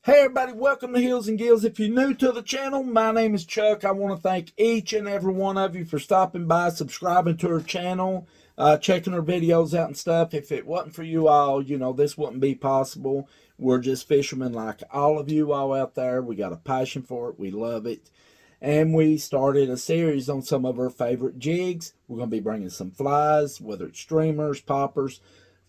Hey everybody, welcome to Heels and Gills. If you're new to the channel, my name is Chuck. I want to thank each and every one of you for stopping by, subscribing to our channel, checking our videos out and stuff. If it wasn't for you all, this wouldn't be possible. We're just fishermen like all of you all out there. We got a passion for it. We love it. And we started a series on some of our favorite jigs. We're going to be bringing some flies, whether it's streamers, poppers,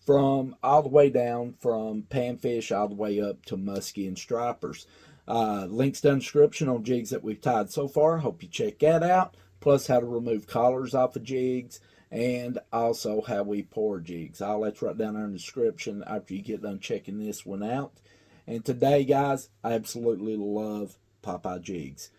from all the way down from panfish all the way up to muskie and stripers. Links down in the description on jigs that we've tied so far. Hope you check that out. Plus how to remove collars off of jigs and also how we pour jigs. All that's right down there in the description after you get done checking this one out. And today, guys, I absolutely love Popeye jigs.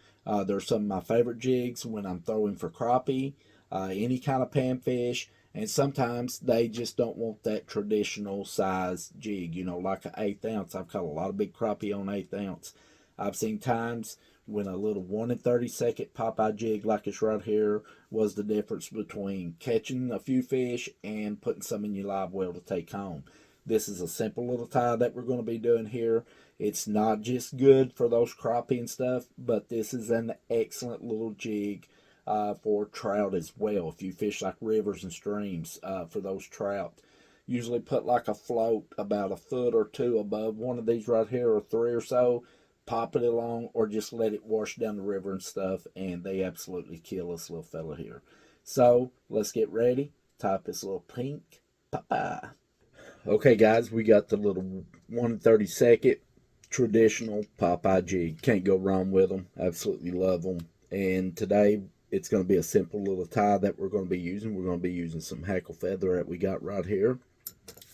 They're some of my favorite jigs when I'm throwing for crappie, any kind of panfish. And sometimes they just don't want that traditional size jig, like an 1/8 ounce. I've caught a lot of big crappie on 1/8 ounce. I've seen times when a little 1 in 30-second Popeye jig like it's right here was the difference between catching a few fish and putting some in your live well to take home. This is a simple little tie that we're going to be doing here. It's not just good for those crappie and stuff, but this is an excellent little jig for trout as well. If you fish like rivers and streams for those trout, usually put like a float about a foot or two above one of these right here, or 3 or so, pop it along, or just let it wash down the river and stuff, and they absolutely kill this little fella here. So let's get ready. Type this little pink Popeye. Okay guys, we got the little 1 in 30-second traditional Popeye jig. Can't go wrong with them. Absolutely love them. And today it's going to be a simple little tie that we're going to be using. We're going to be using some Hackle feather that we got right here.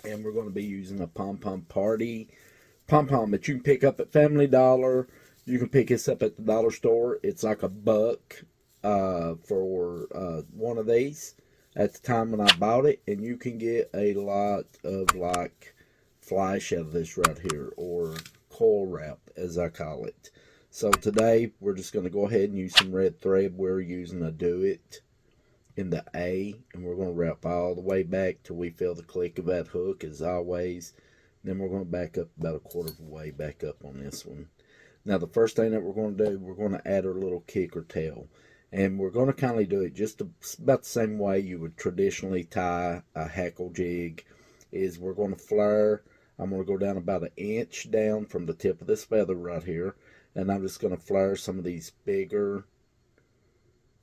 And we're going to be using a POM POM party pom pom that you can pick up at Family Dollar. You can pick this up at the dollar store. It's like $1 for one of these at the time when I bought it. And you can get a lot of like flash out of this right here, or coil wrap as I call it. So today we're just going to go ahead and use some red thread. We're using a Do It in the A, and we're going to wrap all the way back till we feel the click of that hook as always. Then we're going to back up about 1/4 of the way back up on this one. Now the first thing that we're going to do, we're going to add our little kick or tail. And we're going to kind of do it just about the same way you would traditionally tie a Hackle jig. Is we're going to flare. I'm going to go down about 1 inch down from the tip of this feather right here. And I'm just going to flare some of these bigger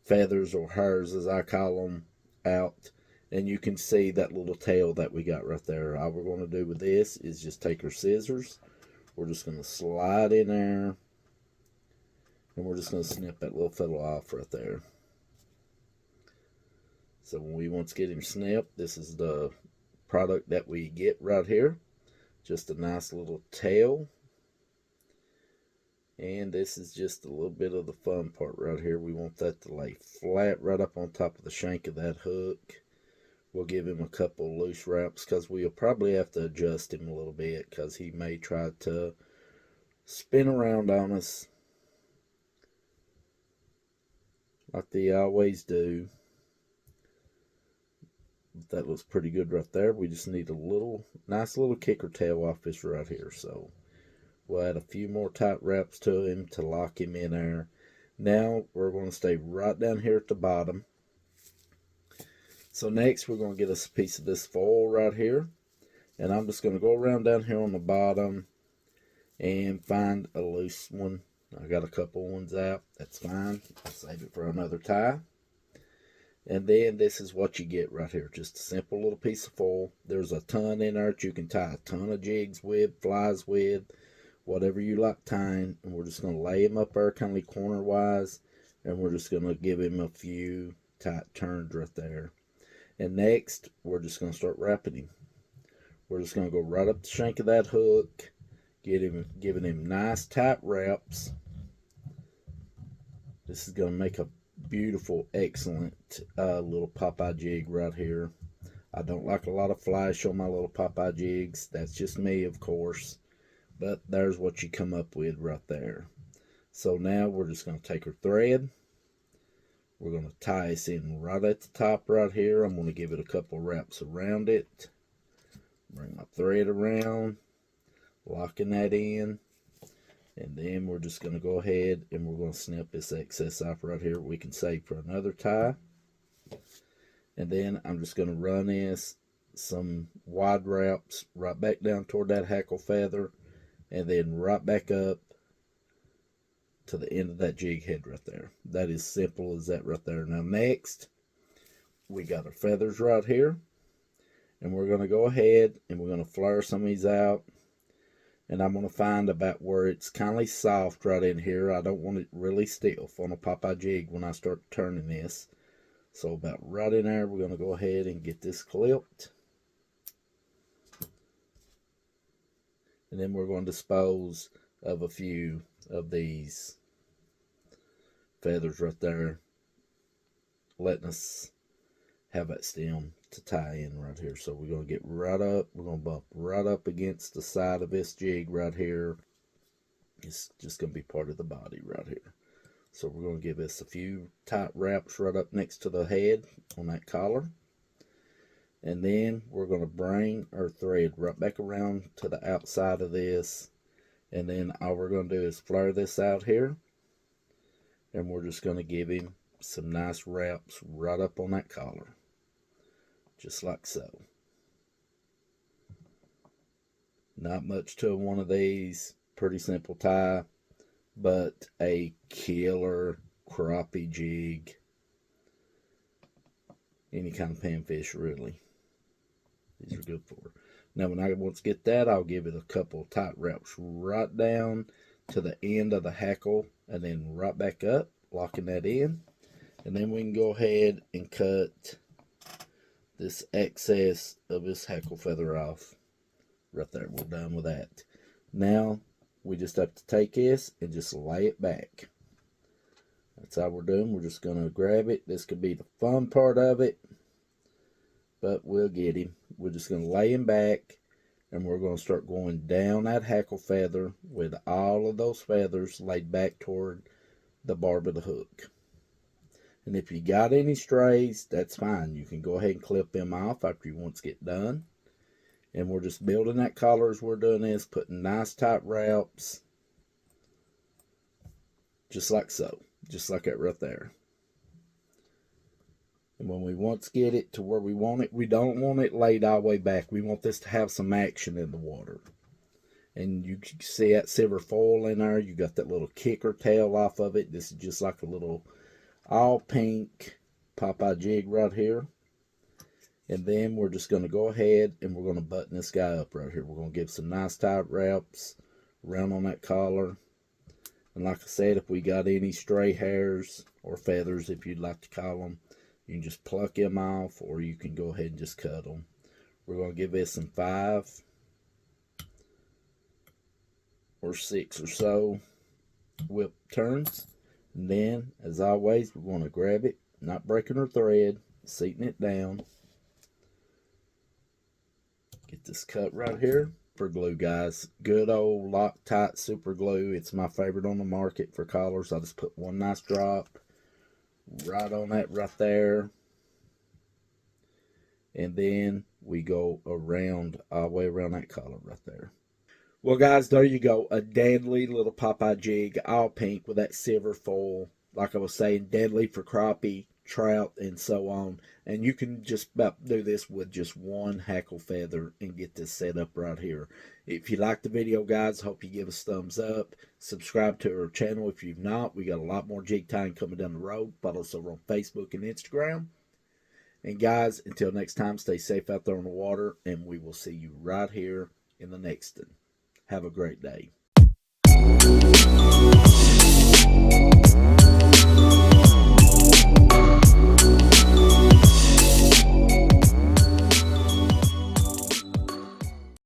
feathers, or hairs as I call them, out. And you can see that little tail that we got right there. All we're going to do with this is just take our scissors. We're just going to slide in there. And we're just going to snip that little feather off right there. So when we want to get him snipped, this is the product that we get right here. Just a nice little tail. And this is just a little bit of the fun part right here. We want that to lay flat right up on top of the shank of that hook. We'll give him a couple loose wraps because we'll probably have to adjust him a little bit because he may try to spin around on us like they always do. That looks pretty good right there. We just need a nice little kicker tail off this right here. So we'll add a few more tight wraps to him to lock him in there. Now we're going to stay right down here at the bottom. So next we're going to get us a piece of this foil right here. And I'm just going to go around down here on the bottom and find a loose one. I got a couple ones out. That's fine. I'll save it for another tie. And then this is what you get right here. Just a simple little piece of foil. There's a ton in there that you can tie a ton of jigs with, flies with, whatever you like tying. And we're just going to lay him up there kind of corner-wise. And we're just going to give him a few tight turns right there. And next, we're just going to start wrapping him. We're just going to go right up the shank of that hook, giving him nice tight wraps. This is going to make a beautiful, excellent little Popeye jig right here. I don't like a lot of flash on my little Popeye jigs. That's just me, of course. But there's what you come up with right there. So now we're just going to take our thread. We're going to tie this in right at the top right here. I'm going to give it a couple wraps around it. Bring my thread around, locking that in. And then we're just going to go ahead and we're going to snip this excess off right here. We can save for another tie. And then I'm just going to run this some wide wraps right back down toward that hackle feather, and then right back up to the end of that jig head right there. That is simple as that right there. Now next, we got our feathers right here, and we're going to go ahead and we're going to flare some of these out. And I'm going to find about where it's kind of soft right in here. I don't want it really stiff on a Popeye jig when I start turning this. So about right in there, we're going to go ahead and get this clipped. And then we're going to dispose of a few of these feathers right there, letting us have that stem to tie in right here. So we're going to get right up, we're going to bump right up against the side of this jig right here. It's just going to be part of the body right here. So we're going to give this a few tight wraps right up next to the head on that collar. And then we're going to bring our thread right back around to the outside of this. And then all we're going to do is flare this out here. And we're just going to give him some nice wraps right up on that collar. Just like so. Not much to one of these. Pretty simple tie. But a killer crappie jig. Any kind of panfish really. These are good for. Now when I once get that, I'll give it a couple of tight wraps right down to the end of the hackle and then right back up, locking that in. And then we can go ahead and cut this excess of this hackle feather off. Right there, we're done with that. Now we just have to take this and just lay it back. That's all we're doing. We're just going to grab it. This could be the fun part of it, but we'll get him. We're just going to lay him back, and we're going to start going down that hackle feather with all of those feathers laid back toward the barb of the hook. And if you got any strays, that's fine. You can go ahead and clip them off after you once get done. And we're just building that collar as we're doing this, putting nice tight wraps, just like so. Just like that right there. And when we once get it to where we want it, we don't want it laid all the way back. We want this to have some action in the water. And you can see that silver foil in there. You got that little kicker tail off of it. This is just like a little all pink Popeye jig right here. And then we're just going to go ahead and we're going to button this guy up right here. We're going to give some nice tight wraps around on that collar. And like I said, if we got any stray hairs or feathers, if you'd like to call them, you can just pluck them off, or you can go ahead and just cut them. We're going to give this some 5 or 6 or so whip turns. And then, as always, we're going to grab it, not breaking our thread, seating it down. Get this cut right here for glue, guys. Good old Loctite super glue. It's my favorite on the market for collars. I just put one nice drop right on that right there. And then we go around, all the way around that collar right there. Well, guys, there you go. A deadly little Popeye jig, all pink with that silver foil. Like I was saying, deadly for crappie, trout, and so on. And you can just about do this with just one hackle feather and get this set up right here. If you like the video, guys, hope you give us a thumbs up. Subscribe to our channel if you've not. We got a lot more jig tying coming down the road. Follow us over on Facebook and Instagram. And guys, until next time, stay safe out there on the water, and we will see you right here in the next one. Have a great day.